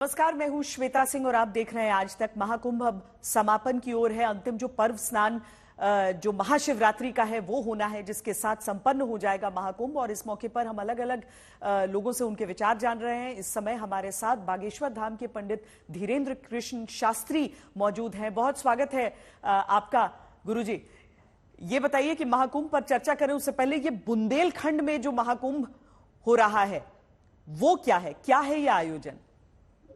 नमस्कार, मैं हूं श्वेता सिंह और आप देख रहे हैं आज तक। महाकुंभ अब समापन की ओर है। अंतिम जो पर्व स्नान जो महाशिवरात्रि का है वो होना है, जिसके साथ संपन्न हो जाएगा महाकुंभ। और इस मौके पर हम अलग अलग लोगों से उनके विचार जान रहे हैं। इस समय हमारे साथ बागेश्वर धाम के पंडित धीरेन्द्र कृष्ण शास्त्री मौजूद हैं। बहुत स्वागत है आपका गुरुजी। ये बताइए कि महाकुंभ पर चर्चा करें उससे पहले ये बुंदेलखंड में जो महाकुंभ हो रहा है वो क्या है ये आयोजन?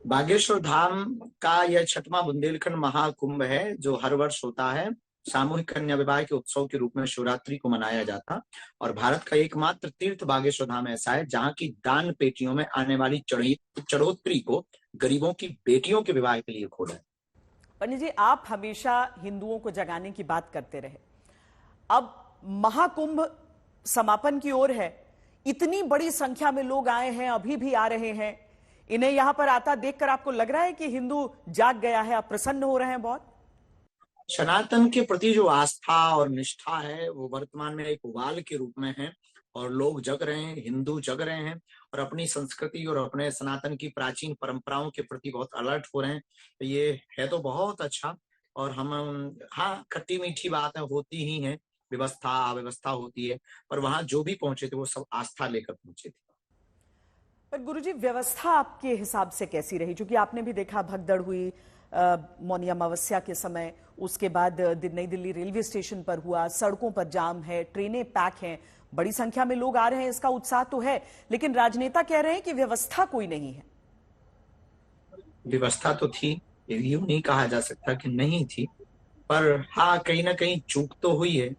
बागेश्वर धाम का यह 6वां बुंदेलखंड महाकुंभ है, जो हर वर्ष होता है। सामूहिक कन्या विवाह के उत्सव के रूप में शिवरात्रि को मनाया जाता। और भारत का एकमात्र तीर्थ बागेश्वर धाम ऐसा है जहाँ की दान पेटियों में आने वाली चढ़ोतरी को गरीबों की बेटियों के विवाह के लिए खोला है। पंडित जी, आप हमेशा हिंदुओं को जगाने की बात करते रहे। अब महाकुंभ समापन की ओर है, इतनी बड़ी संख्या में लोग आए हैं, अभी भी आ रहे हैं। इन्हें यहां पर आता देखकर आपको लग रहा है कि हिंदू जाग गया है, आप प्रसन्न हो रहे हैं बहुत? सनातन के प्रति जो आस्था और निष्ठा है वो वर्तमान में एक उबाल के रूप में है। और लोग जग रहे हैं, हिंदू जग रहे हैं और अपनी संस्कृति और अपने सनातन की प्राचीन परंपराओं के प्रति बहुत अलर्ट हो रहे हैं। तो ये है तो बहुत अच्छा। और हम हाँ, खट्टी मीठी बातें होती ही हैं, व्यवस्था अव्यवस्था होती है, पर वहां जो भी पहुंचे थे वो सब आस्था लेकर पहुंचे थे। पर गुरुजी, व्यवस्था आपके हिसाब से कैसी रही? क्योंकि आपने भी देखा भगदड़ हुई मौनी अमावस्या के समय, उसके बाद नई दिल्ली रेलवे स्टेशन पर हुआ, सड़कों पर जाम है, ट्रेनें पैक हैं, बड़ी संख्या में लोग आ रहे हैं, इसका उत्साह तो है, लेकिन राजनेता कह रहे हैं कि व्यवस्था कोई नहीं है। व्यवस्था तो थी, यूं नहीं कहा जा सकता कि नहीं थी, पर हाँ, कहीं ना कहीं चूक तो हुई है,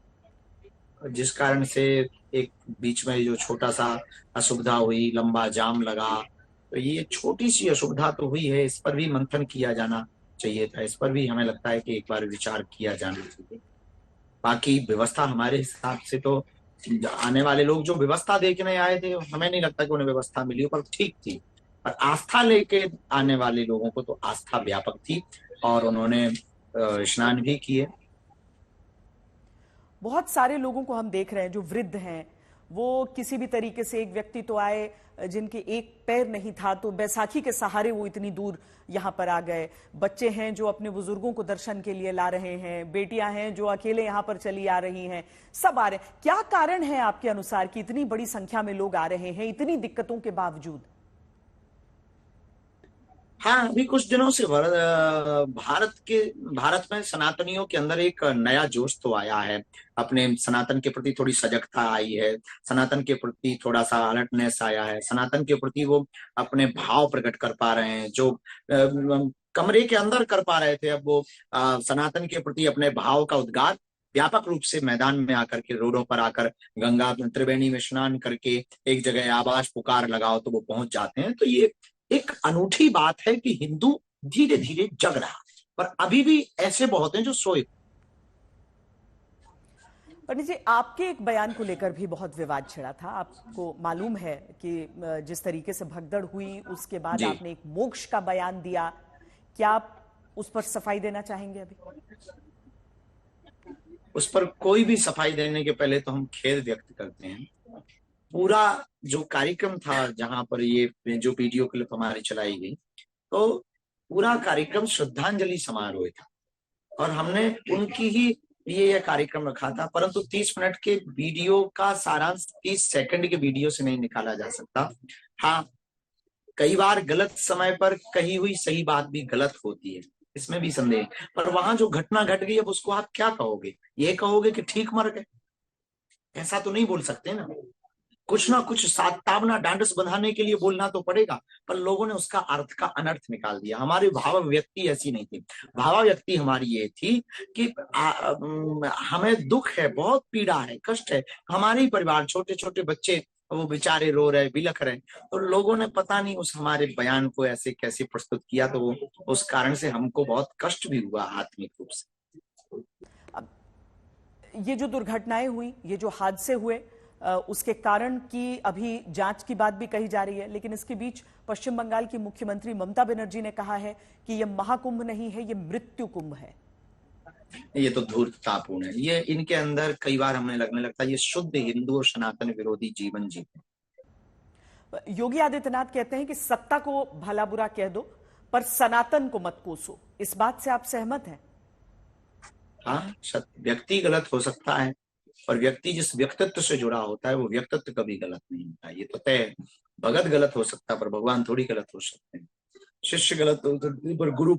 जिस कारण से एक बीच में जो छोटा सा असुविधा हुई, लंबा जाम लगा। तो ये छोटी सी असुविधा तो हुई है, इस पर भी मंथन किया जाना चाहिए था। इस पर भी हमें लगता है कि एक बार विचार किया जाना चाहिए। बाकी व्यवस्था हमारे हिसाब से तो आने वाले लोग जो व्यवस्था देखने आए थे, हमें नहीं लगता कि उन्हें व्यवस्था मिली हो, पर ठीक थी। पर आस्था लेके आने वाले लोगों को तो आस्था व्यापक थी और उन्होंने स्नान भी किए। बहुत सारे लोगों को हम देख रहे हैं जो वृद्ध हैं, वो किसी भी तरीके से, एक व्यक्ति तो आए जिनके एक पैर नहीं था, तो बैसाखी के सहारे वो इतनी दूर यहां पर आ गए। बच्चे हैं जो अपने बुजुर्गों को दर्शन के लिए ला रहे हैं, बेटियां हैं जो अकेले यहां पर चली आ रही हैं, सब आ रहे हैं। क्या कारण है आपके अनुसार कि इतनी बड़ी संख्या में लोग आ रहे हैं इतनी दिक्कतों के बावजूद? हाँ, अभी कुछ दिनों से भारत में सनातनियों के अंदर एक नया जोश तो आया है। अपने सनातन के प्रति थोड़ी सजगता आई है, सनातन के प्रति थोड़ा सा अलर्टनेस आया है, सनातन के प्रति वो अपने भाव प्रकट कर पा रहे हैं जो कमरे के अंदर कर पा रहे थे। अब वो सनातन के प्रति अपने भाव का उद्गार व्यापक रूप से मैदान में आकर के, रोडों पर आकर, गंगा त्रिवेणी में स्नान करके एक जगह आवाज पुकार लगाओ तो वो पहुंच जाते हैं। तो ये एक अनूठी बात है कि हिंदू धीरे धीरे जग रहा है, पर अभी भी ऐसे बहुत हैं जो सोए। पंडित जी, आपके एक बयान को लेकर भी बहुत विवाद छिड़ा था। आपको मालूम है कि जिस तरीके से भगदड़ हुई उसके बाद जी, आपने एक मोक्ष का बयान दिया। क्या आप उस पर सफाई देना चाहेंगे अभी? उस पर कोई भी सफाई देने के पहले तो हम खेद व्यक्त करते हैं। पूरा जो कार्यक्रम था, जहां पर ये जो वीडियो क्लिप हमारी चलाई गई, तो पूरा कार्यक्रम श्रद्धांजलि समारोह था और हमने उनकी ही लिए यह कार्यक्रम रखा था। परंतु 30 मिनट के वीडियो का सारांश 30 सेकंड के वीडियो से नहीं निकाला जा सकता। हाँ, कई बार गलत समय पर कही हुई सही बात भी गलत होती है, इसमें भी संदेह। पर वहां जो घटना घट गई, अब उसको आप क्या कहोगे? ये कहोगे कि ठीक मर गए? ऐसा तो नहीं बोल सकते ना कुछ सातावना डांडस बंधाने के लिए बोलना तो पड़ेगा। पर लोगों ने उसका अर्थ का अनर्थ निकाल दिया। हमारी भाव व्यक्ति ऐसी नहीं थी। भाव व्यक्ति हमारी ये थी कि हमें दुख है, बहुत पीड़ा है, कष्ट है, हमारे ही परिवार, छोटे छोटे बच्चे वो बेचारे रो रहे, बिलख रहे। तो लोगों ने पता नहीं उस हमारे बयान को ऐसे कैसे प्रस्तुत किया, तो वो उस कारण से हमको बहुत कष्ट भी हुआ आत्मिक रूप से। अब ये जो दुर्घटनाएं हुई, ये जो हादसे हुए, उसके कारण की अभी जांच की बात भी कही जा रही है, लेकिन इसके बीच पश्चिम बंगाल की मुख्यमंत्री ममता बनर्जी ने कहा है कि यह महाकुंभ नहीं है, यह मृत्यु कुंभ है। ये तो धूर्ततापूर्ण है। ये इनके अंदर कई बार हमें लगने लगता है ये शुद्ध हिंदू और सनातन विरोधी जीवन जीते हैं। योगी आदित्यनाथ कहते हैं कि सत्ता को भला बुरा कह दो, पर सनातन को मत कोसो, इस बात से आप सहमत हैं? हाँ, व्यक्ति गलत हो सकता है, और व्यक्ति जिस व्यक्तित्व से जुड़ा होता है वो व्यक्तित्व कभी गलत नहीं होता, ये तो तय है। भगत गलत हो सकता है पर भगवान थोड़ी गलत हो सकते हैं। शिष्य गलत हो सकते हैं पर गुरु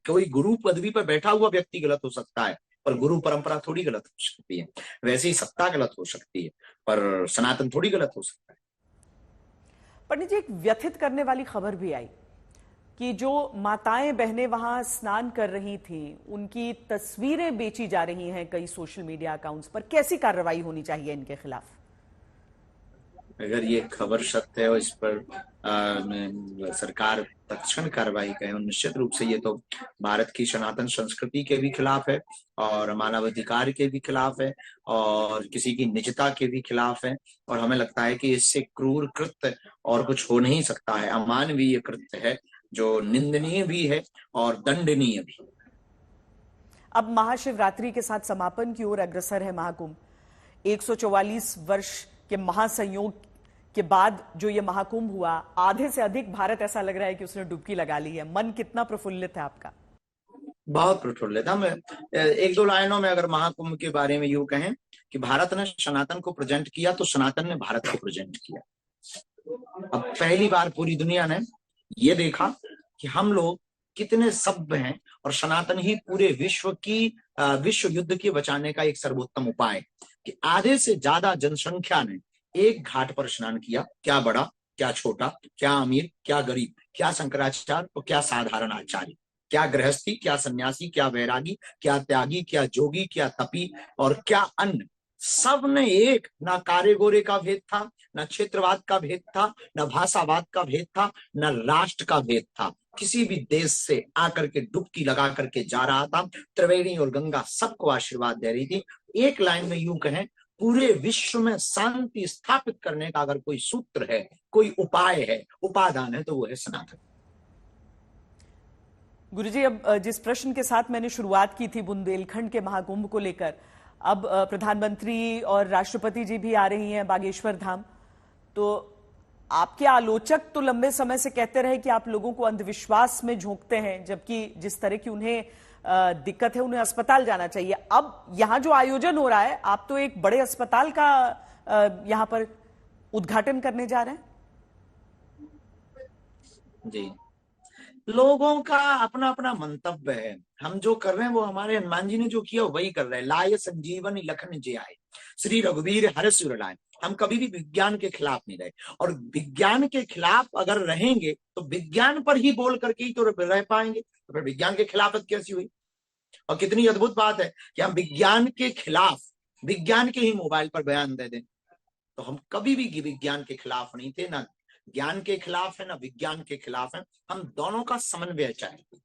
कोई गुरु पदवी पर बैठा हुआ व्यक्ति गलत हो सकता है, पर गुरु परंपरा थोड़ी गलत हो सकती है। वैसे ही सत्ता गलत हो सकती है पर सनातन थोड़ी गलत हो सकता है। पंडित जी, एक व्यथित करने वाली खबर भी आई कि जो माताएं बहनें वहां स्नान कर रही थीं, उनकी तस्वीरें बेची जा रही हैं कई सोशल मीडिया अकाउंट्स पर। कैसी कार्रवाई होनी चाहिए इनके खिलाफ? अगर ये खबर सत्य है और इस पर सरकार तत्क्षण कार्रवाई करे, और निश्चित रूप से ये तो भारत की सनातन संस्कृति के भी खिलाफ है और मानवाधिकार के भी खिलाफ है और किसी की निजता के भी खिलाफ है। और हमें लगता है कि इससे क्रूर कृत्य और कुछ हो नहीं सकता है। अमानवीय कृत्य है जो निंदनीय भी है और दंडनीय भी। अब महाशिवरात्रि के साथ समापन की ओर अग्रसर है महाकुंभ। 144 वर्ष के महासंयोग के बाद जो ये महाकुंभ हुआ, आधे से अधिक भारत ऐसा लग रहा है कि उसने डुबकी लगा ली है। मन कितना प्रफुल्लित है आपका? बहुत प्रफुल्लित। हम एक दो लाइनों में अगर महाकुंभ के बारे में यूं कहें कि भारत ने सनातन को प्रेजेंट किया तो सनातन ने भारत को प्रेजेंट किया। अब पहली बार पूरी दुनिया ने ये देखा कि हम लोग कितने सभ्य हैं और सनातन ही पूरे विश्व युद्ध के बचाने का एक सर्वोत्तम उपाय, कि आधे से ज्यादा जनसंख्या ने एक घाट पर स्नान किया। क्या बड़ा, क्या छोटा, क्या अमीर, क्या गरीब, क्या शंकराचार्य और क्या साधारण आचार्य, क्या गृहस्थी, क्या सन्यासी, क्या वैरागी, क्या त्यागी, क्या जोगी, क्या तपी और क्या अन्य, सब ने एक, ना कारे गोरे का भेद था, न क्षेत्रवाद का भेद था, न भाषावाद का भेद था, न राष्ट्र का भेद था। किसी भी देश से आकर के डुबकी लगा करके जा रहा था। त्रिवेणी और गंगा सबको आशीर्वाद दे रही थी। एक लाइन में यूं कहें, पूरे विश्व में शांति स्थापित करने का अगर कोई सूत्र है, कोई उपाय है, उपादान है, तो वो है सनातन। गुरुजी, अब जिस प्रश्न के साथ मैंने शुरुआत की थी बुंदेलखंड के महाकुंभ को लेकर, अब प्रधानमंत्री और राष्ट्रपति जी भी आ रही हैं बागेश्वर धाम। तो आपके आलोचक तो लंबे समय से कहते रहे कि आप लोगों को अंधविश्वास में झोंकते हैं, जबकि जिस तरह की उन्हें दिक्कत है उन्हें अस्पताल जाना चाहिए। अब यहां जो आयोजन हो रहा है, आप तो एक बड़े अस्पताल का यहां पर उद्घाटन करने जा रहे हैं। जी, लोगों का अपना अपना मंतव्य है। हम जो कर रहे हैं वो हमारे हनुमान जी ने जो किया वही कर रहे हैं। लाय संजीवन लखन जे आए, श्री रघुवीर हर्ष उर लाए। हम कभी भी विज्ञान के खिलाफ नहीं रहे, और विज्ञान के खिलाफ अगर रहेंगे तो विज्ञान पर ही बोल करके ही तो रह पाएंगे। तो फिर विज्ञान के खिलाफत कैसी हुई? और कितनी अद्भुत बात है कि हम विज्ञान के खिलाफ विज्ञान के ही मोबाइल पर बयान दे दें। तो हम कभी भी विज्ञान के खिलाफ नहीं थे, ना ज्ञान के खिलाफ है, ना विज्ञान के खिलाफ है। हम दोनों का समन्वय चाहिए।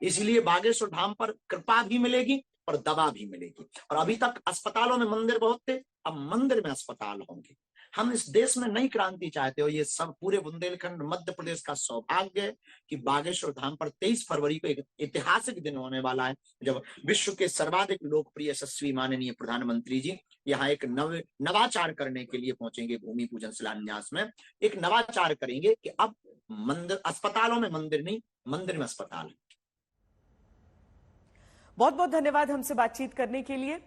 इसलिए बागेश्वर धाम पर कृपा भी मिलेगी और दवा भी मिलेगी। और अभी तक अस्पतालों में मंदिर बहुत थे, अब मंदिर में अस्पताल होंगे। हम इस देश में नई क्रांति चाहते हो। ये सब पूरे बुंदेलखंड मध्य प्रदेश का सौभाग्य है कि बागेश्वर धाम पर 23 फरवरी को एक ऐतिहासिक दिन होने वाला है, जब विश्व के सर्वाधिक लोकप्रिय यशस्वी माननीय प्रधानमंत्री जी यहाँ एक नवाचार करने के लिए पहुंचेंगे। भूमि पूजन शिलान्यास में एक नवाचार करेंगे कि अब मंदिर, अस्पतालों में मंदिर नहीं, मंदिर में अस्पताल। बहुत बहुत धन्यवाद हमसे बातचीत करने के लिए।